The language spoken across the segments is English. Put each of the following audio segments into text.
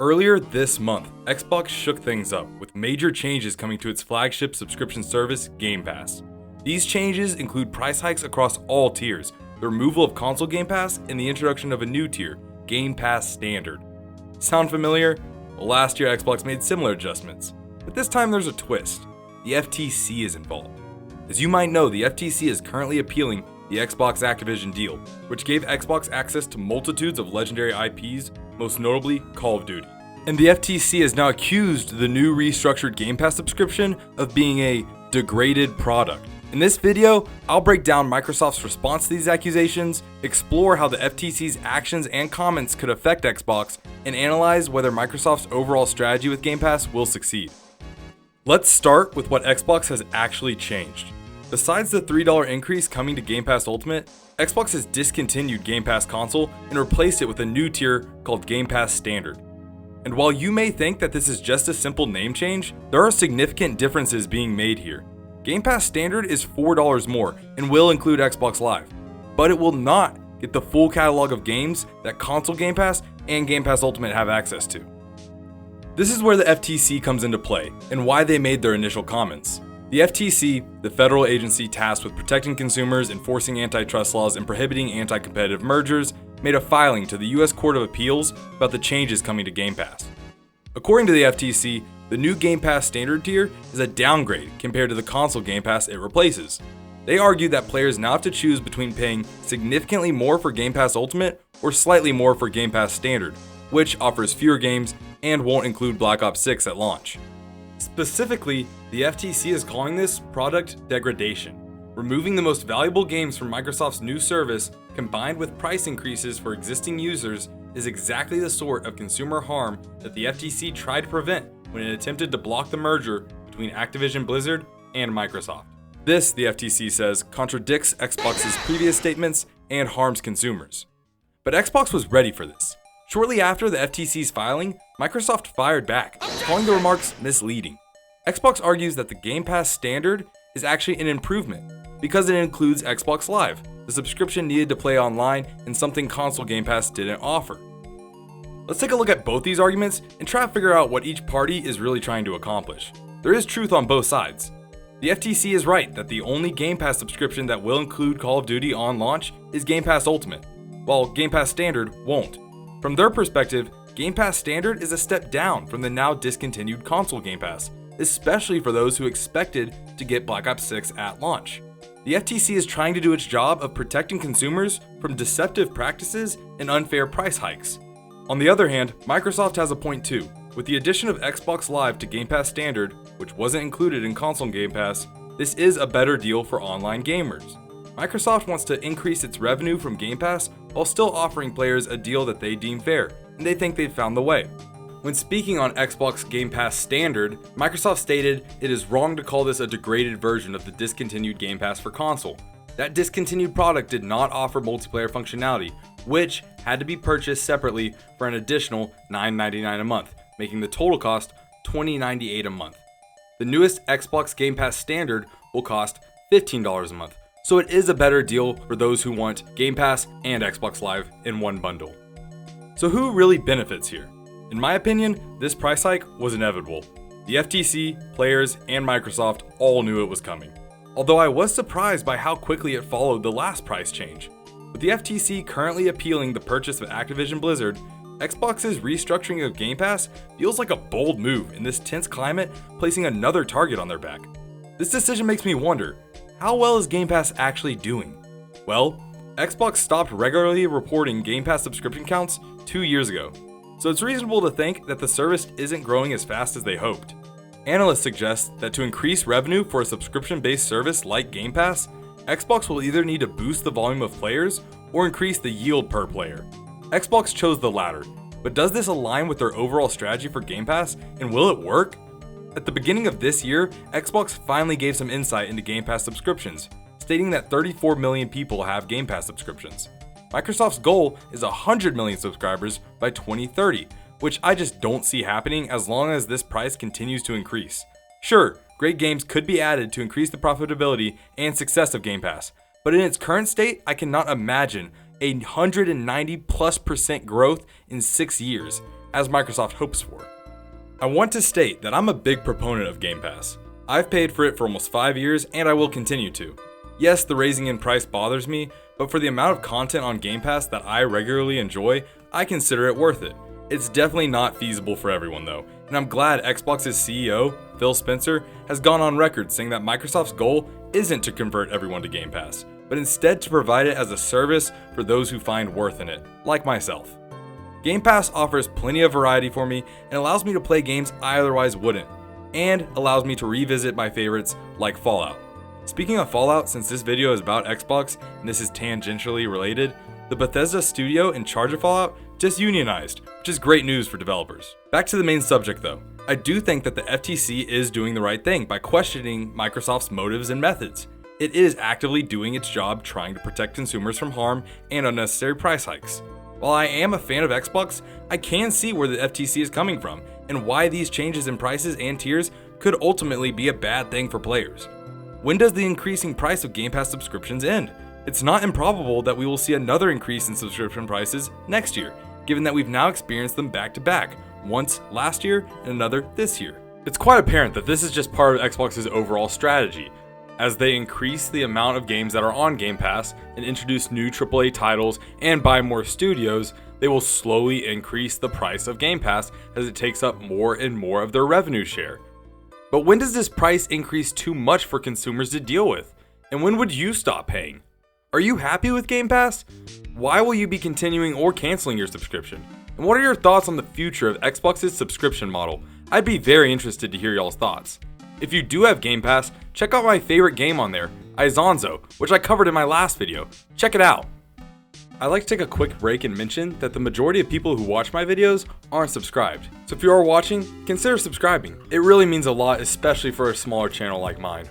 Earlier this month, Xbox shook things up with major changes coming to its flagship subscription service, Gamepass. These changes include price hikes across all tiers, the removal of console Game Pass, and the introduction of a new tier, Game Pass Standard. Sound familiar? Well, last year Xbox made similar adjustments, but this time there's a twist. The FTC is involved. As you might know, the FTC is currently appealing the Xbox Activision deal, which gave Xbox access to multitudes of legendary IPs, most notably Call of Duty. And the FTC has now accused the new restructured Game Pass subscription of being a degraded product. In this video, I'll break down Microsoft's response to these accusations, explore how the FTC's actions and comments could affect Xbox, and analyze whether Microsoft's overall strategy with Game Pass will succeed. Let's start with what Xbox has actually changed. Besides the $3 increase coming to Game Pass Ultimate, Xbox has discontinued Game Pass Console and replaced it with a new tier called Game Pass Standard. And while you may think that this is just a simple name change, there are significant differences being made here. Game Pass Standard is $4 more and will include Xbox Live, but it will not get the full catalog of games that console Game Pass and Game Pass Ultimate have access to. This is where the FTC comes into play and why they made their initial comments. The FTC, the federal agency tasked with protecting consumers, enforcing antitrust laws, and prohibiting anti-competitive mergers, made a filing to the US Court of Appeals about the changes coming to Game Pass. According to the FTC, the new Game Pass Standard tier is a downgrade compared to the console Game Pass it replaces. They argue that players now have to choose between paying significantly more for Game Pass Ultimate or slightly more for Game Pass Standard, which offers fewer games and won't include Black Ops 6 at launch. Specifically, the FTC is calling this product degradation. Removing the most valuable games from Microsoft's new service, combined with price increases for existing users, is exactly the sort of consumer harm that the FTC tried to prevent when it attempted to block the merger between Activision Blizzard and Microsoft. This, the FTC says, contradicts Xbox's previous statements and harms consumers. But Xbox was ready for this. Shortly after the FTC's filing, Microsoft fired back, calling the remarks misleading. Xbox argues that the Game Pass Standard is actually an improvement because it includes Xbox Live, the subscription needed to play online and something console Game Pass didn't offer. Let's take a look at both these arguments and try to figure out what each party is really trying to accomplish. There is truth on both sides. The FTC is right that the only Game Pass subscription that will include Call of Duty on launch is Game Pass Ultimate, while Game Pass Standard won't. From their perspective, Game Pass Standard is a step down from the now discontinued console Game Pass, especially for those who expected to get Black Ops 6 at launch. The FTC is trying to do its job of protecting consumers from deceptive practices and unfair price hikes. On the other hand, Microsoft has a point too. With the addition of Xbox Live to Game Pass Standard, which wasn't included in console Game Pass, this is a better deal for online gamers. Microsoft wants to increase its revenue from Game Pass while still offering players a deal that they deem fair, and they think they've found the way. When speaking on Xbox Game Pass Standard, Microsoft stated it is wrong to call this a degraded version of the discontinued Game Pass for console. That discontinued product did not offer multiplayer functionality, which had to be purchased separately for an additional $9.99 a month, making the total cost $20.98 a month. The newest Xbox Game Pass Standard will cost $15 a month, so it is a better deal for those who want Game Pass and Xbox Live in one bundle. So who really benefits here? In my opinion, this price hike was inevitable. The FTC, players, and Microsoft all knew it was coming. Although I was surprised by how quickly it followed the last price change. With the FTC currently appealing the purchase of Activision Blizzard, Xbox's restructuring of Game Pass feels like a bold move in this tense climate, placing another target on their back. This decision makes me wonder, how well is Game Pass actually doing? Well, Xbox stopped regularly reporting Game Pass subscription counts 2 years ago, so it's reasonable to think that the service isn't growing as fast as they hoped. Analysts suggest that to increase revenue for a subscription-based service like Game Pass, Xbox will either need to boost the volume of players or increase the yield per player. Xbox chose the latter, but does this align with their overall strategy for Game Pass, and will it work? At the beginning of this year, Xbox finally gave some insight into Game Pass subscriptions, stating that 34 million people have Game Pass subscriptions. Microsoft's goal is 100 million subscribers by 2030, which I just don't see happening as long as this price continues to increase. Sure, great games could be added to increase the profitability and success of Game Pass, but in its current state, I cannot imagine 190+% growth in 6 years. as Microsoft hopes for. I want to state that I'm a big proponent of Game Pass. I've paid for it for almost 5 years and I will continue to. Yes, the raising in price bothers me, but for the amount of content on Game Pass that I regularly enjoy, I consider it worth it. It's definitely not feasible for everyone though, and I'm glad Xbox's CEO, Phil Spencer, has gone on record saying that Microsoft's goal isn't to convert everyone to Game Pass, but instead to provide it as a service for those who find worth in it, like myself. Game Pass offers plenty of variety for me and allows me to play games I otherwise wouldn't, and allows me to revisit my favorites like Fallout. Speaking of Fallout, since this video is about Xbox and this is tangentially related, the Bethesda studio in charge of Fallout just unionized, which is great news for developers. Back to the main subject though, I do think that the FTC is doing the right thing by questioning Microsoft's motives and methods. It is actively doing its job trying to protect consumers from harm and unnecessary price hikes. While I am a fan of Xbox, I can see where the FTC is coming from and why these changes in prices and tiers could ultimately be a bad thing for players. When does the increasing price of Game Pass subscriptions end? It's not improbable that we will see another increase in subscription prices next year, given that we've now experienced them back to back, once last year and another this year. It's quite apparent that this is just part of Xbox's overall strategy. As they increase the amount of games that are on Game Pass and introduce new AAA titles and buy more studios, they will slowly increase the price of Game Pass as it takes up more and more of their revenue share. But when does this price increase too much for consumers to deal with? And when would you stop paying? Are you happy with Game Pass? Why will you be continuing or canceling your subscription? And what are your thoughts on the future of Xbox's subscription model? I'd be very interested to hear y'all's thoughts. If you do have Game Pass, check out my favorite game on there, Izonzo, which I covered in my last video. Check it out. I'd like to take a quick break and mention that the majority of people who watch my videos aren't subscribed. So if you are watching, consider subscribing. It really means a lot, especially for a smaller channel like mine.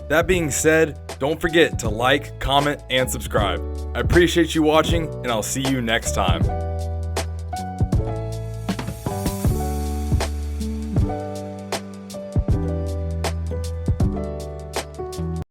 That being said, don't forget to like, comment, and subscribe. I appreciate you watching, and I'll see you next time.